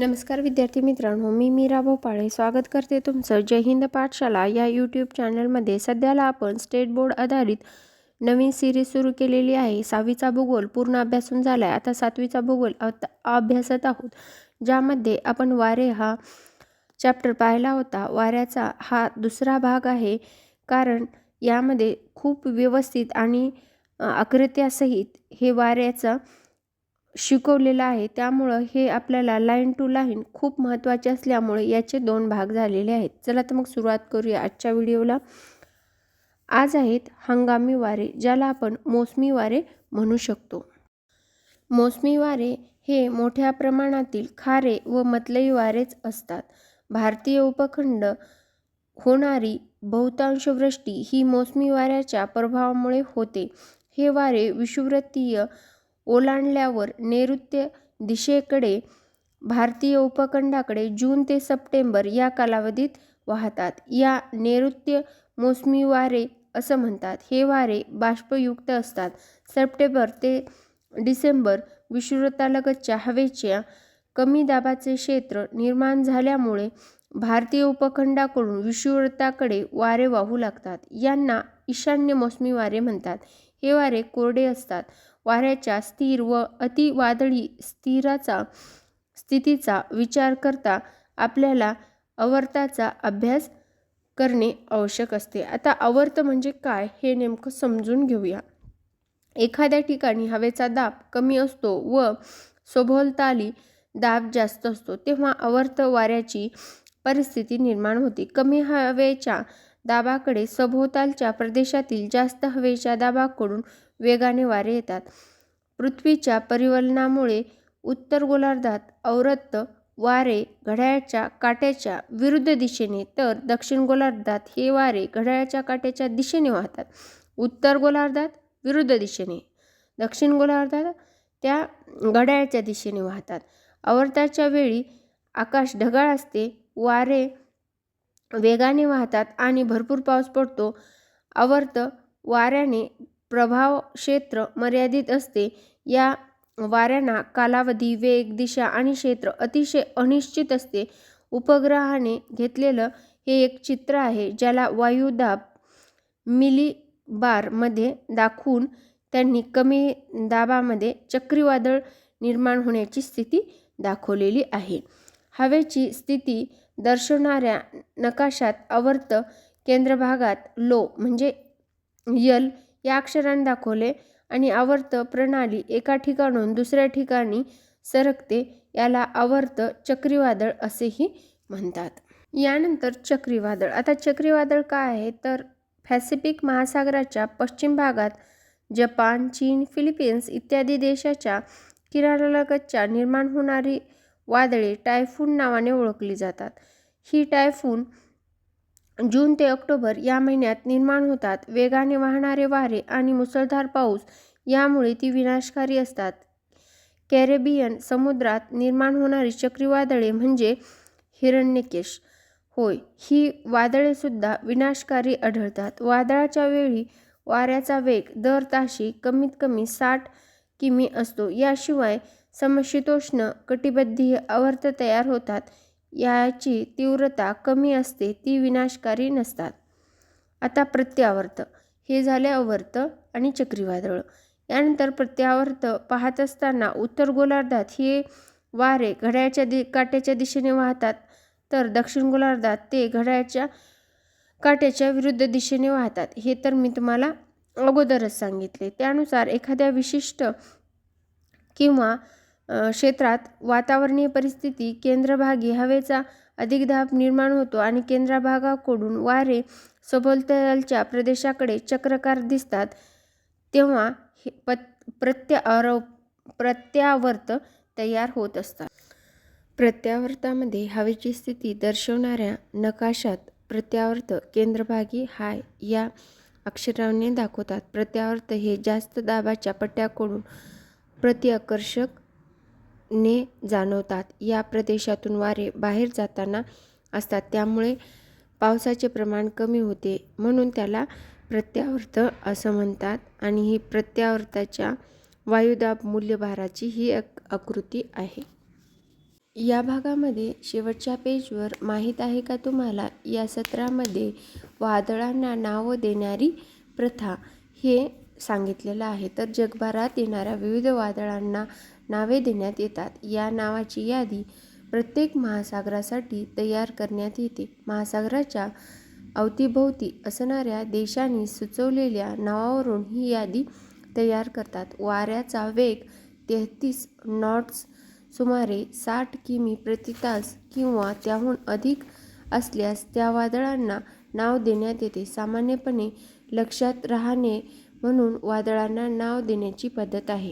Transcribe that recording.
नमस्कार विद्यार्थी मित्रांनो, मी मीरा भोपाळे स्वागत करते तुमचं जय हिंद पाठशाला या यूट्यूब चॅनलमध्ये। सध्याला आपण स्टेट बोर्ड आधारित नवीन सिरीज सुरू केलेली आहे। 6वीचा भूगोल पूर्ण अभ्यासून झाला आहे। आता 7वीचा भूगोल अभ्यासत आहोत, ज्यामध्ये आपण वारे हा चॅप्टर पाहिला होता। वाऱ्याचा हा दुसरा भाग आहे, कारण यामध्ये खूप व्यवस्थित आणि आकृत्यासहित हे वाऱ्याचा शिकवलेला आहे। त्यामुळे हे आपल्याला लाईन टू लाईन खूप महत्त्वाचे असल्यामुळे याचे 2 भाग झालेले आहेत। चला तर मग सुरुवात करूया आजच्या व्हिडिओला। आज आहेत हंगामी वारे, ज्याला आपण मोसमी वारे म्हणू शकतो। मोसमी वारे हे मोठ्या प्रमाणातील खारे व मतलई वारेच असतात। भारतीय उपखंड होणारी बहुतांश वृष्टी ही मोसमी वाऱ्याच्या प्रभावामुळे होते। हे वारे विषुववृत्तीय ओलांडल्यावर नैऋत्य दिशेकडे भारतीय उपखंडाकडे जून ते सप्टेंबर या कालावधीत वाहतात। या नैऋत्य मोसमी वारे असं म्हणतात। हे वारे बाष्पयुक्त असतात। सप्टेंबर ते डिसेंबर विषुववृत्तालगतच्या हवेच्या कमी दाबाचे क्षेत्र निर्माण झाल्यामुळे भारतीय उपखंडाकडून विषुववृत्ताकडे वारे वाहू लागतात। यांना ईशान्य मोसमी वारे म्हणतात। हे वारे कोरडे असतात। वाऱ्याच्या स्थिर व अतिवादळी स्थितीचा विचार करता आपल्याला आवर्ताचा अभ्यास करणे आवश्यक असते। आता आवर्त म्हणजे काय हे नेमकं समजून घेऊया। एखाद्या ठिकाणी हवेचा दाब कमी असतो व सभोवताली दाब जास्त असतो, तेव्हा आवर्त वाऱ्याची परिस्थिती निर्माण होते। कमी हवेच्या दाबाकडे सभोवतालच्या प्रदेशातील जास्त हवेच्या दाबाकडून वेगाने वारे येतात। पृथ्वीच्या परिवलनामुळे उत्तर गोलार्धात आवर्त वारे घड्याळाच्या काट्याच्या विरुद्ध दिशेने, तर दक्षिण गोलार्धात हे वारे घड्याळाच्या काट्याच्या दिशेने वाहतात। उत्तर गोलार्धात विरुद्ध दिशेने, दक्षिण गोलार्धात त्या घड्याळाच्या दिशेने वाहतात। आवर्ताच्या वेळी आकाश ढगाळ असते, वारे वेगाने वाहतात आणि भरपूर पाऊस पडतो। आवर्त वाऱ्याने प्रभाव क्षेत्र मर्यादित असते। या वाऱ्यांना कालावधी, वेग, दिशा आणि क्षेत्र अतिशय अनिश्चित असते। उपग्रहाने घेतलेलं हे एक चित्र आहे, ज्याला वायुदाब मिलीबार मध्ये दाखवून त्यांनी कमी दाबामध्ये चक्रीवादळ निर्माण होण्याची स्थिती दाखवलेली आहे। हवेची स्थिती दर्शवणाऱ्या नकाशात आवर्त केंद्रभागात लो म्हणजे यल या अक्षराने दाखवले आणि आवर्त प्रणाली एका ठिकाणाहून दुसऱ्या ठिकाणी सरकते, याला आवर्त चक्रीवादळ असेही म्हणतात। यानंतर चक्रीवादळ। आता चक्रीवादळ काय आहे तर पॅसिफिक महासागराच्या पश्चिम भागात जपान, चीन, फिलिपाईन्स इत्यादी देशाच्या किनाऱ्यालगतच्या निर्माण होणारी वादळे टायफून नावाने ओळखली जातात। ही टायफून जून ते ऑक्टोबर या महिन्यात निर्माण होतात। वेगाने वाहणारे वारे आणि मुसळधार पाऊस यामुळे ती विनाशकारी असतात। कॅरेबियन समुद्रात निर्माण होणारी चक्रीवादळे म्हणजे हिरण्यकेश होय, ही वादळे सुद्धा विनाशकारी आढळतात। वादळाच्या वेळी वाऱ्याचा वेग दर ताशी कमीत कमी 60 किमी असतो। याशिवाय समशीतोष्ण कटिबंधीय आवर्त तयार होतात, याची तीव्रता कमी असते, ती विनाशकारी नसतात। आता प्रत्यावर्त। हे झाले आवर्त आणि चक्रीवादळ। यानंतर प्रत्यावर्त पाहत असताना उत्तर गोलार्धात हे वारे घड्याळाच्या काट्याच्या दिशेने वाहतात, तर दक्षिण गोलार्धात ते घड्याळाच्या काट्याच्या विरुद्ध दिशेने वाहतात। हे तर मी तुम्हाला अगोदरच सांगितले। त्यानुसार एखाद्या विशिष्ट किंवा क्षेत्रात वातावरणीय परिस्थिती केंद्रभागी हवेचा अधिक दाब निर्माण होतो आणि केंद्रभागाकडून वारे सभोवतालच्या प्रदेशाकडे चक्राकार दिसतात, तेव्हा प्रत्यावर्त तयार होत असतात। प्रत्यावर्तामध्ये हवेची स्थिती दर्शवणाऱ्या नकाशात प्रत्यावर्त केंद्रभागी हाय या अक्षराने दाखवतात। प्रत्यावर्त हे जास्त दाबाच्या पट्ट्याकडून प्रतिआकर्षकने जाणवतात। या प्रदेशातून वारे बाहेर जाताना असतात, त्यामुळे पावसाचे प्रमाण कमी होते, म्हणून त्याला प्रत्यावर्त असं म्हणतात। आणि ही प्रत्यावर्ताच्या वायुदाब मूल्यभाराची ही एक आकृती आहे। या भागामध्ये शेवटच्या पेजवर माहीत आहे का तुम्हाला, या सत्रामध्ये वादळांना नाव देणारी प्रथा हे सांगितलेलं आहे. तर जगभरात येणाऱ्या विविध वादळांना नावे देण्यात येतात. या नावाची यादी प्रत्येक महासागरासाठी तयार करण्यात येते. महासागराच्या अवतीभोवती असणाऱ्या देशांनी सुचवलेल्या नावावरून ही यादी तयार करतात. वाऱ्याचा वेग 33 नॉट्स सुमारे 60 किमी प्रति तास किंवा त्याहून अधिक असल्यास त्या वादळांना नाव देण्यात येते. सामान्यपणे लक्षात राहणे म्हणून वादळांना नाव देण्याची पद्धत आहे.